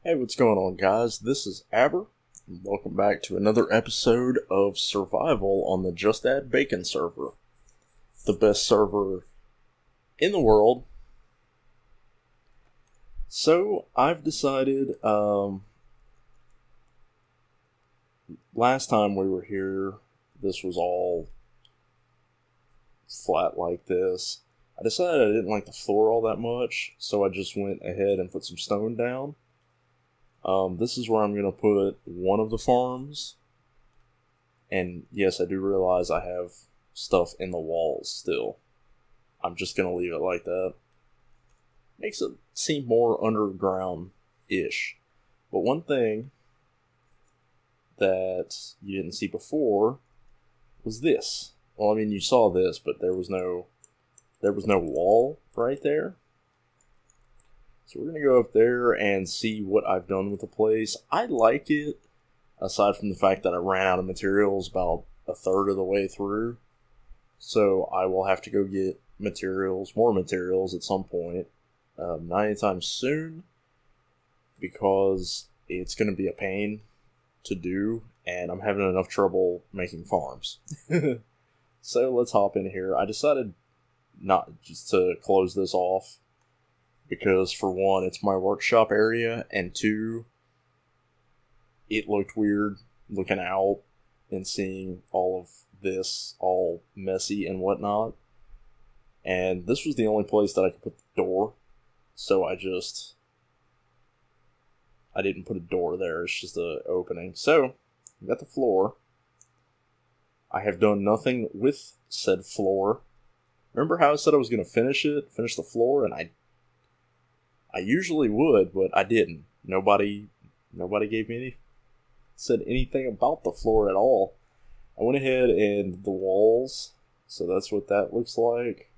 Hey, what's going on, guys? This is Aber, and welcome back to another episode of Survival on the JustAddBacon server. The best server in the world. So, I've decided, last time we were here, this was all flat like this. I decided I didn't like the floor all that much, so I just went ahead and put some stone down. This is where I'm going to put one of the farms. And yes, I do realize I have stuff in the walls still. I'm just going to leave it like that. Makes it seem more underground-ish. But one thing that you didn't see before was this. Well, I mean, you saw this, but there was no wall right there. So we're going to go up there and see what I've done with the place. I like it, aside from the fact that I ran out of materials about a third of the way through. So I will have to go get more materials at some point. Not anytime soon, because it's going to be a pain to do, and I'm having enough trouble making farms. So let's hop in here. I decided not just to close this off, because for one, it's my workshop area, and two, it looked weird looking out and seeing all of this all messy and whatnot. And this was the only place that I could put the door, so I didn't put a door there, it's just an opening. So, I got the floor. I have done nothing with said floor. Remember how I said I was going to finish the floor, and I usually would, but I didn't. Nobody said anything about the floor at all. I went ahead and the walls, so that's what that looks like.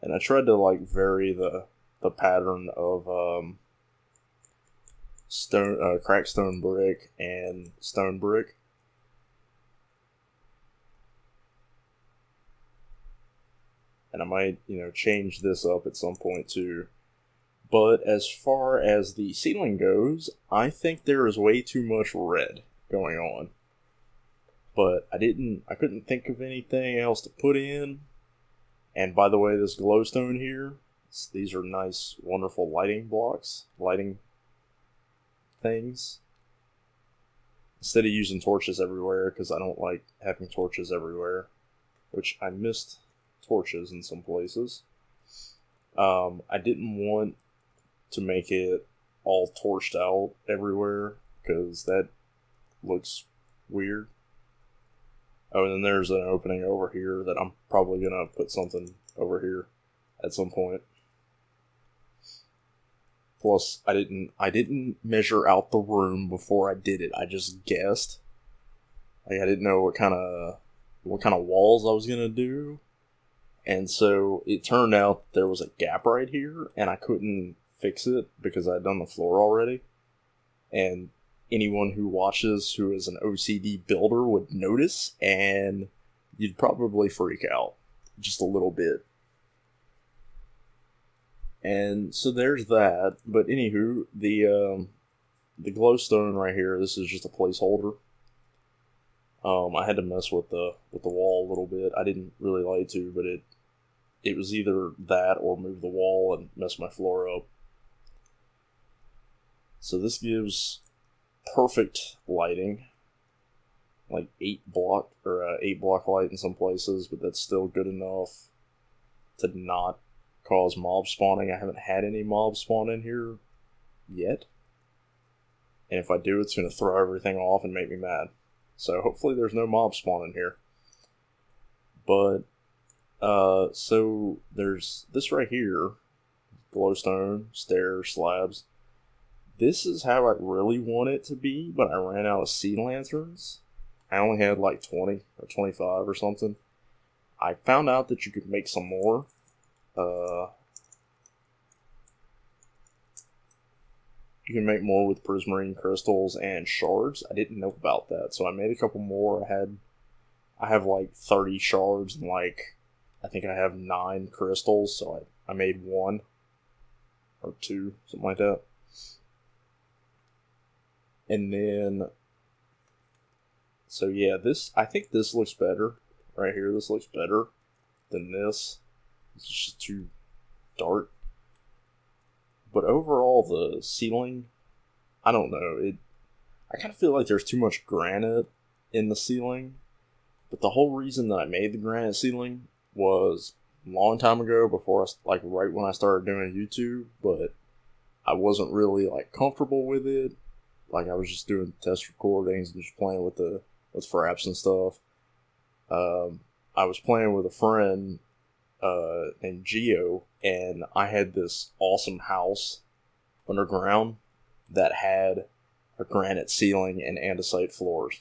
And I tried to vary the pattern of cracked stone brick and stone brick. And I might, change this up at some point too. But as far as the ceiling goes, I think there is way too much red going on. But I couldn't think of anything else to put in. And by the way, this glowstone here, these are nice, wonderful lighting things. Instead of using torches everywhere, because I don't like having torches everywhere, which I missed torches in some places. I didn't want to make it all torched out everywhere, because that looks weird. Oh, and then there's an opening over here that I'm probably going to put something over here at some point. Plus, I didn't measure out the room before I did it. I just guessed. I didn't know what kind of walls I was going to do. And so it turned out there was a gap right here, and I couldn't fix it because I'd done the floor already. And anyone who watches who is an OCD builder would notice, and you'd probably freak out just a little bit. And so there's that. But anywho, the glowstone right here, this is just a placeholder. I had to mess with the wall a little bit. I didn't really like to, but it was either that or move the wall and mess my floor up. So this gives perfect lighting, like 8 block light in some places, but that's still good enough to not cause mob spawning. I haven't had any mob spawn in here yet, and if I do, it's going to throw everything off and make me mad. So hopefully there's no mob spawn in here. But so there's this right here, glowstone, stairs, slabs. This is how I really want it to be, but I ran out of sea lanterns. I only had 20 or 25 or something. I found out that you could make some more. You can make more with prismarine crystals and shards. I didn't know about that, so I made a couple more. I have 30 shards and I think I have 9 crystals, so I made 1 or 2, something like that. And then, so yeah, I think this looks better. Right here, this looks better than this. It's just too dark. But overall, the ceiling, I don't know. I kind of feel like there's too much granite in the ceiling. But the whole reason that I made the granite ceiling was a long time ago, before right when I started doing YouTube. But I wasn't really like comfortable with it. Like I was just doing test recordings and just playing with fraps and stuff. I was playing with a friend named Geo, and I had this awesome house underground that had a granite ceiling and andesite floors.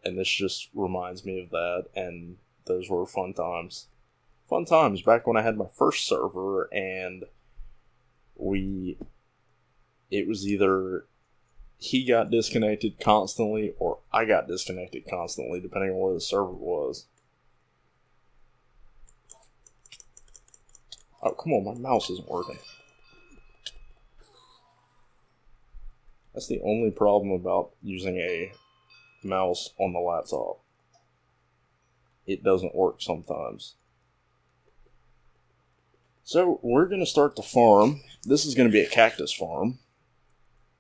And this just reminds me of that, and those were fun times. Fun times back when I had my first server, and it was either he got disconnected constantly or I got disconnected constantly, depending on where the server was. Oh, come on, my mouse isn't working. That's the only problem about using a mouse on the laptop. It doesn't work sometimes. So, we're going to start the farm. This is going to be a cactus farm.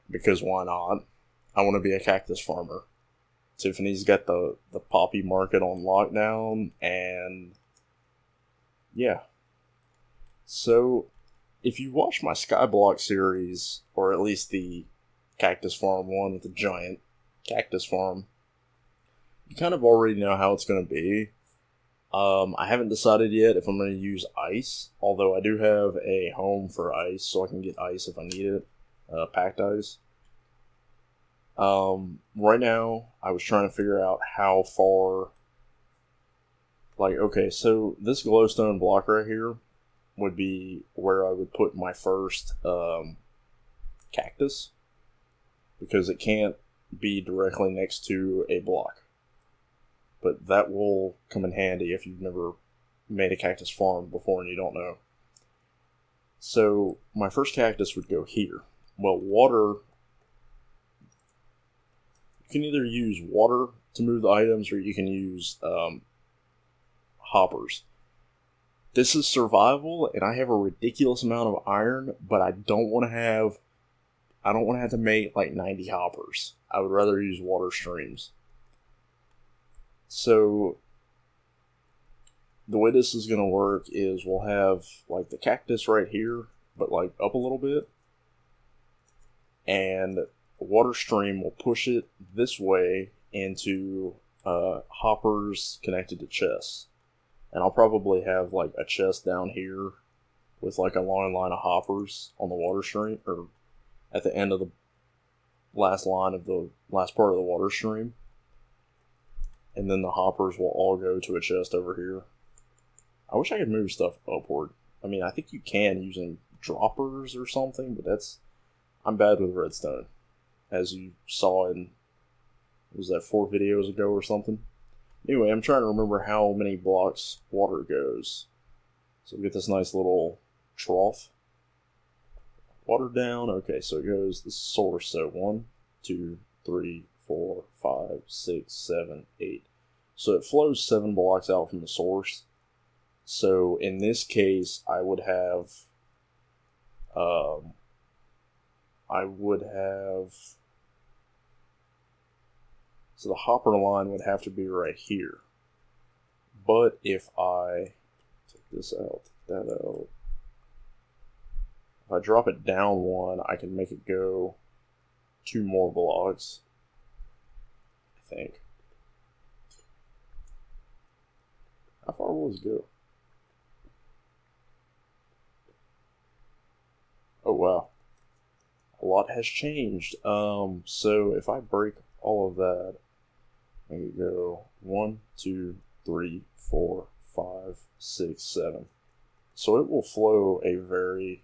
Because why not? I want to be a cactus farmer. Tiffany's got the poppy market on lockdown, and yeah. So, if you watch my Skyblock series, or at least the Cactus Farm one with the giant cactus farm, you kind of already know how it's going to be. I haven't decided yet if I'm going to use ice, although I do have a home for ice, so I can get ice if I need it, packed ice. Right now, I was trying to figure out how far, okay, so this glowstone block right here would be where I would put my first, cactus, because it can't be directly next to a block. But that will come in handy if you've never made a cactus farm before and you don't know. So, my first cactus would go here. Well, water, you can either use water to move the items, or you can use hoppers. This is survival, and I have a ridiculous amount of iron, but I don't want to have to make like 90 hoppers. I would rather use water streams. So, the way this is going to work is we'll have like the cactus right here, but like up a little bit. And the water stream will push it this way into hoppers connected to chests. And I'll probably have like a chest down here with like a long line of hoppers on the water stream, or at the end of the last line of the last part of the water stream. And then the hoppers will all go to a chest over here. I wish I could move stuff upward. I mean, I think you can using droppers or something, but I'm bad with redstone. As you saw in, was that 4 videos ago or something? Anyway, I'm trying to remember how many blocks water goes. So we get this nice little trough. Water down. Okay, so it goes the source. So 1, 2, 3, 4, 5, 6, 7, 8. So it flows 7 blocks out from the source. So in this case, I would have so the hopper line would have to be right here. But if I take this out, take that out, if I drop it down 1, I can make it go 2 more blocks, I think. How far will this go? Oh wow. A lot has changed. So if I break all of that, I can go 1, 2, 3, 4, 5, 6, 7. So it will flow a very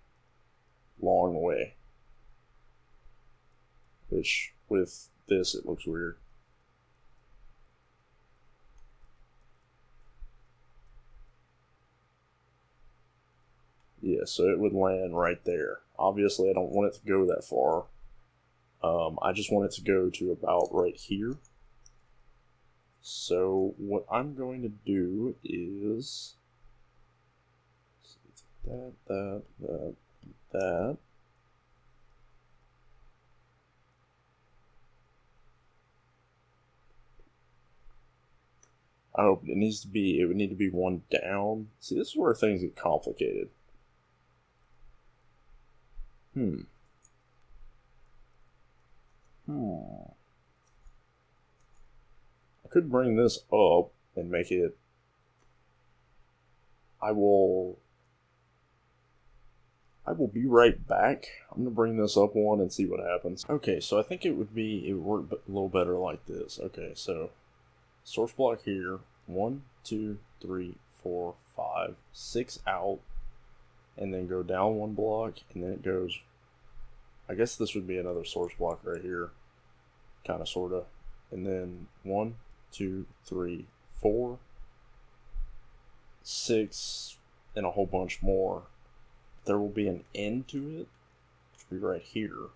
long way. Which, with this, it looks weird. Yeah, so it would land right there. Obviously, I don't want it to go that far. I just want it to go to about right here. So what I'm going to do is that. I hope it needs to be, it would need to be one down. See, this is where things get complicated. I could bring this up and make it, I will be right back. I'm going to bring this up one and see what happens. Okay, so I think it would work a little better like this. Okay, so source block here, 1, 2, 3, 4, 5, 6 out, and then go down one block, and then it goes, I guess this would be another source block right here, kind of, sort of, and then 1, 2, 3, 4, 6, and a whole bunch more. There will be an end to it, which would be right here,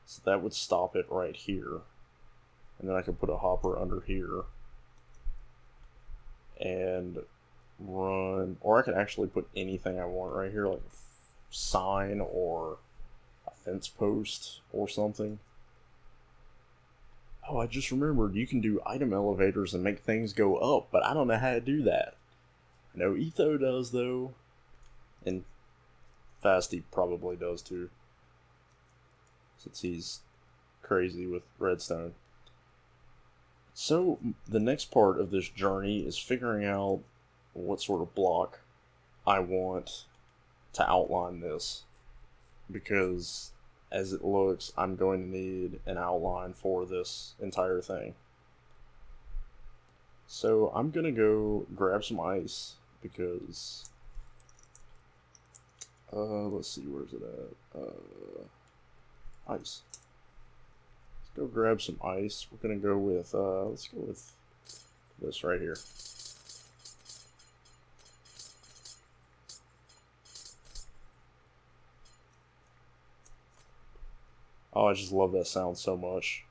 so that would stop it right here, and then I could put a hopper under here, and run, or I could actually put anything I want right here, like a sign or a fence post or something. Oh, I just remembered you can do item elevators and make things go up, but I don't know how to do that. I know Etho does though, and Fasty probably does too, since he's crazy with redstone. So the next part of this journey is figuring out what sort of block I want to outline this, because as it looks, I'm going to need an outline for this entire thing. So I'm gonna go grab some ice, because let's see, where's it at? Ice. Let's go grab some ice. We're gonna go with let's go with this right here. Oh, I just love that sound so much.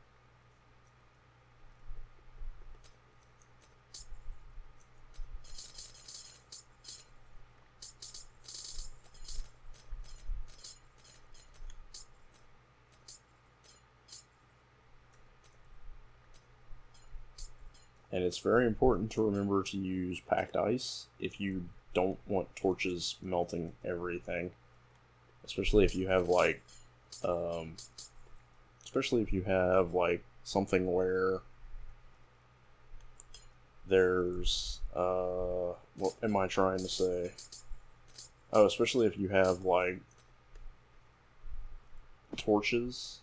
And it's very important to remember to use packed ice if you don't want torches melting everything. Especially if you have like something where there's what am I trying to say? Oh, especially if you have like torches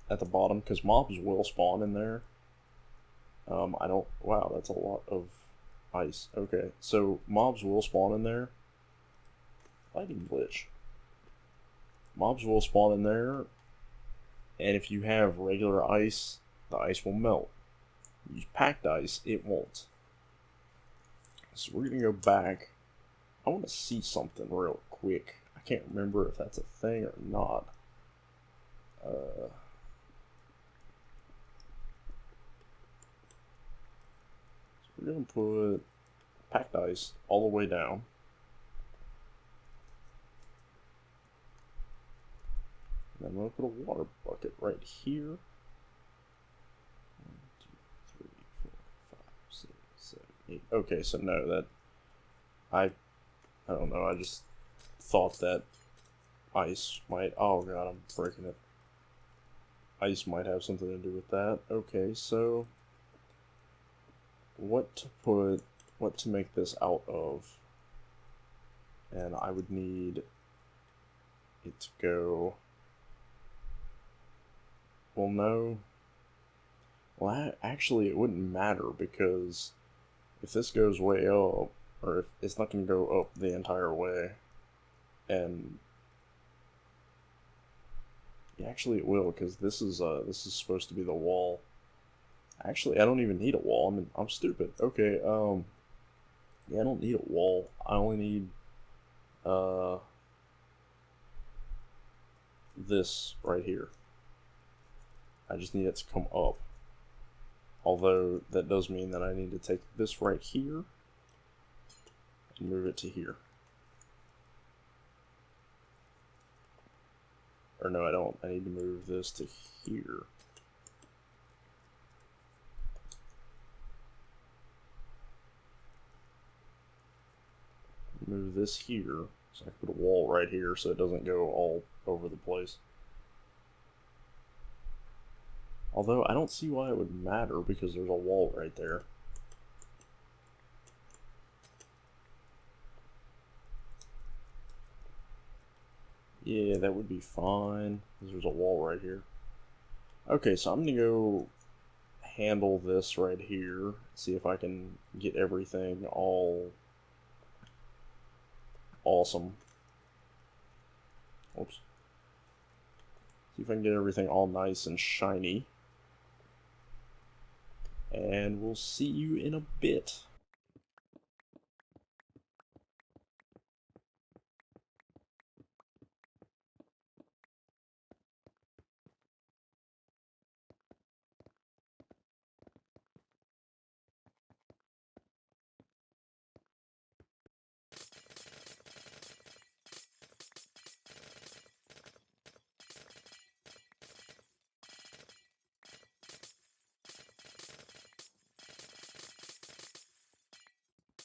at the bottom, because mobs will spawn in there. Wow, that's a lot of ice. Okay, so mobs will spawn in there. Lighting glitch. Mobs will spawn in there, and if you have regular ice, the ice will melt. Use packed ice, it won't. So we're gonna go back. I want to see something real quick. I can't remember if that's a thing or not. So we're gonna put packed ice all the way down. And I'm gonna put a water bucket right here. 1, 2, 3, 4, 5, 6, 7, 8. Okay, so no, that I don't know. I just thought that ice might. Oh god, I'm breaking it. Ice might have something to do with that. Okay, so what to make this out of? And I would need it to go. Well, no. Well, actually, it wouldn't matter, because if this goes way up, or if it's not going to go up the entire way, and yeah, actually it will, because this is supposed to be the wall. Actually, I don't even need a wall. I'm stupid. Okay, yeah, I don't need a wall. I only need this right here. I just need it to come up. Although, that does mean that I need to take this right here and move it to here. Or no, I don't. I need to move this to here. Move this here, so I can put a wall right here so it doesn't go all over the place. Although, I don't see why it would matter because there's a wall right there. Yeah, that would be fine, because there's a wall right here. Okay, so I'm going to go handle this right here, see if I can get everything all awesome. Oops. See if I can get everything all nice and shiny. And we'll see you in a bit.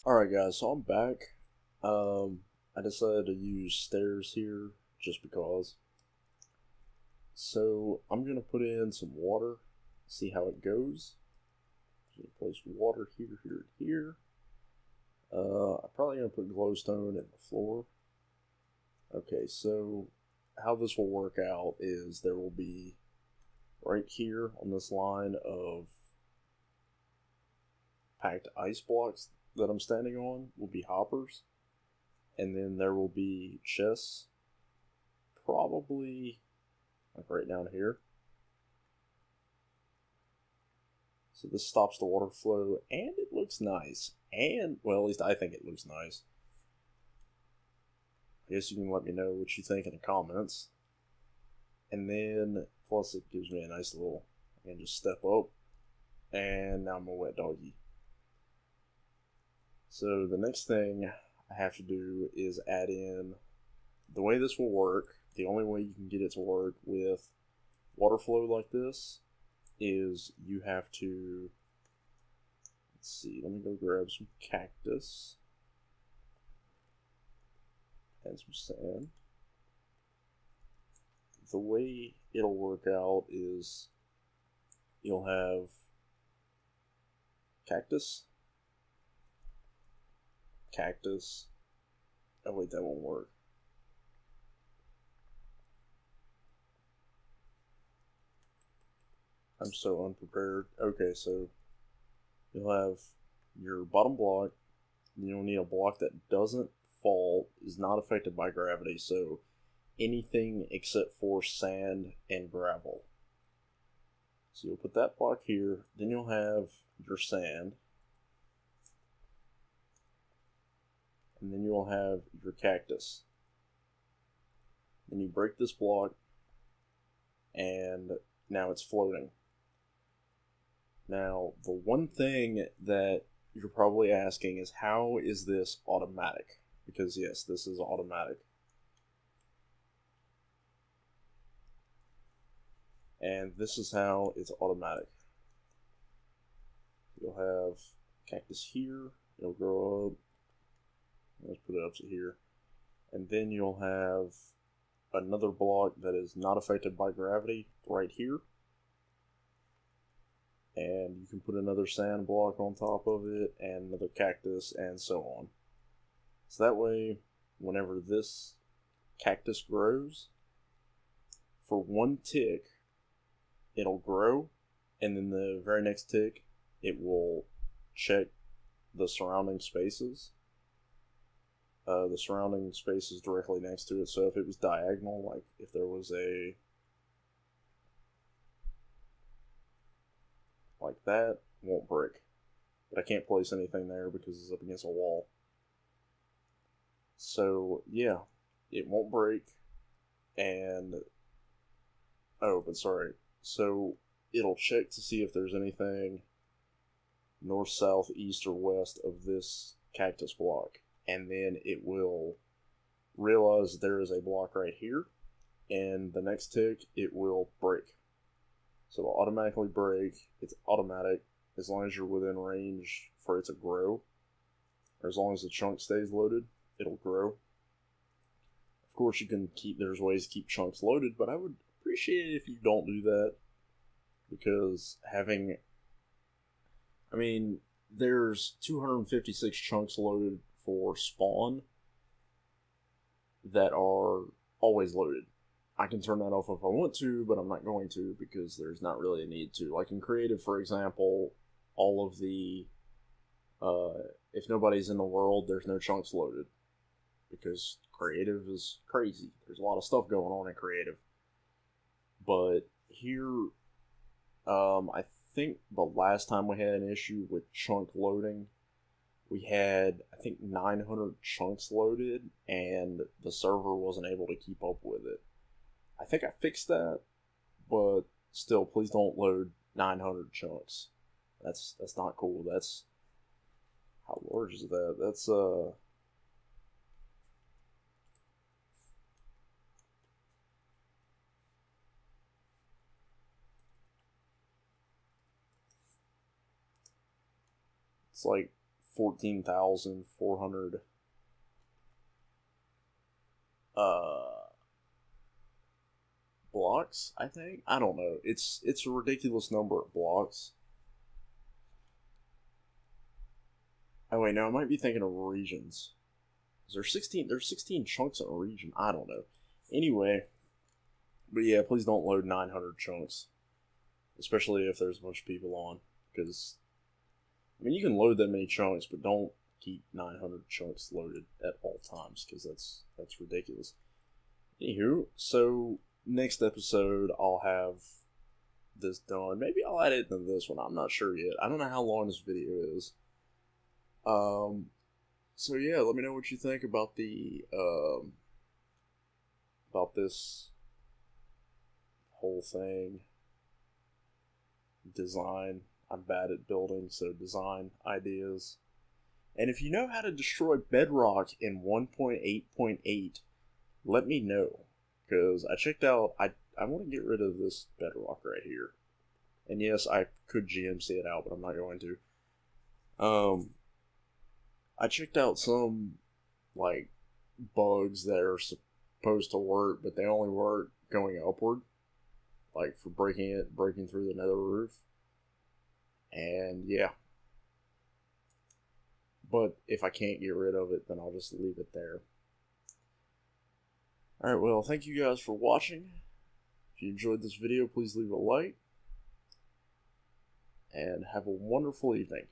Alright guys, so I'm back. I decided to use stairs here just because. So I'm going to put in some water, see how it goes. So place water here, here, and here. I'm probably going to put glowstone in the floor. Okay, so how this will work out is there will be right here on this line of packed ice blocks that I'm standing on will be hoppers, and then there will be chests, probably like right down here. So this stops the water flow, and it looks nice. And, well, at least I think it looks nice. I guess you can let me know what you think in the comments. And then, plus it gives me a nice little, I can just step up, and now I'm a wet doggy. So the next thing I have to do is add in, the way this will work, the only way you can get it to work with water flow like this is you have to, let's see, let me go grab some cactus and some sand. The way it'll work out is you'll have cactus, cactus, oh wait, that won't work. I'm so unprepared. Okay, so you'll have your bottom block, and you'll need a block that doesn't fall, is not affected by gravity, so anything except for sand and gravel. So you'll put that block here, then you'll have your sand, and then you'll have your cactus. Then you break this block, and now it's floating. Now, the one thing that you're probably asking is, how is this automatic? Because yes, this is automatic. And this is how it's automatic. You'll have cactus here, it'll grow up. Let's put it up to here. And then you'll have another block that is not affected by gravity right here. And you can put another sand block on top of it, and another cactus, and so on. So that way, whenever this cactus grows, for one tick, it'll grow, and then the very next tick, it will check the surrounding spaces. The surrounding space is directly next to it, so if it was diagonal, like if there was a like that, won't break. But I can't place anything there because it's up against a wall. So yeah, it won't break. And oh, but sorry. So it'll check to see if there's anything north, south, east, or west of this cactus block. And then it will realize there is a block right here, and the next tick, it will break. So it'll automatically break. It's automatic as long as you're within range for it to grow, or as long as the chunk stays loaded, it'll grow. Of course, you can there's ways to keep chunks loaded, but I would appreciate it if you don't do that, because there's 256 chunks loaded for spawn that are always loaded. I can turn that off if I want to, but I'm not going to because there's not really a need to. Like in creative, for example, all of the if nobody's in the world, there's no chunks loaded because creative is crazy. There's a lot of stuff going on in creative. But here, I think the last time we had an issue with chunk loading, we had, I think, 900 chunks loaded, and the server wasn't able to keep up with it. I think I fixed that, but still, please don't load 900 chunks. That's not cool. That's, how large is that? That's it's like 14,400 blocks, I think. I don't know. It's a ridiculous number of blocks. Oh wait, no, I might be thinking of regions. There's 16 chunks in a region. I don't know. Anyway, but yeah, please don't load 900 chunks, especially if there's a bunch of people on, because you can load that many chunks, but don't keep 900 chunks loaded at all times, because that's ridiculous. Anywho, so next episode I'll have this done. Maybe I'll add it into this one. I'm not sure yet. I don't know how long this video is. So yeah, let me know what you think about the about this whole thing. Design. I'm bad at building, so design ideas. And if you know how to destroy bedrock in 1.8.8, let me know. Because I checked out, I want to get rid of this bedrock right here. And yes, I could GMC it out, but I'm not going to. I checked out some, like, bugs that are supposed to work, but they only work going upward. Like, for breaking through the nether roof. And, yeah. But if I can't get rid of it, then I'll just leave it there. Alright, well, thank you guys for watching. If you enjoyed this video, please leave a like. And have a wonderful evening.